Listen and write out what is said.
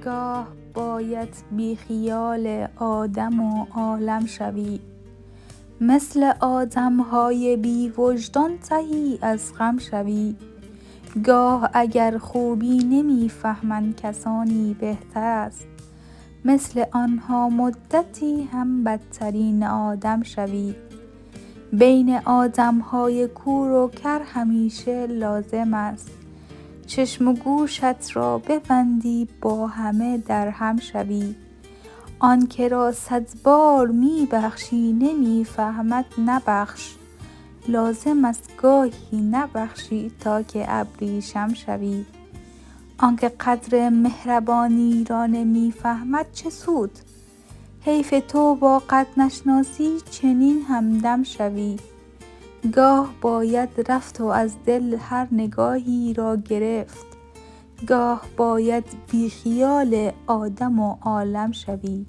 گاه باید بی خیال آدم و عالم شوی، مثل آدمهای بی وجدان تهی از غم شوی. گاه اگر خوبی نمی فهمند کسانی بهتر است، مثل آنها مدتی هم بدترین آدم شوی. بین آدمهای کور و کر همیشه لازم است، چشم و گوشت را ببندی با همه در هم شوی. آن که را 100 بار می بخشی نمی فهمد مبخش، لازم است گاهی نبخشی تا که ابریشم شوی. آن که قدر مهربانی را نمی فهمد چه سود، حیف تو با قدر نشناسی چنین همدم شوی. گاه باید رفت و از دل هر نگاهی را گرفت، گاه باید بی خیال آدم و عالم شوی.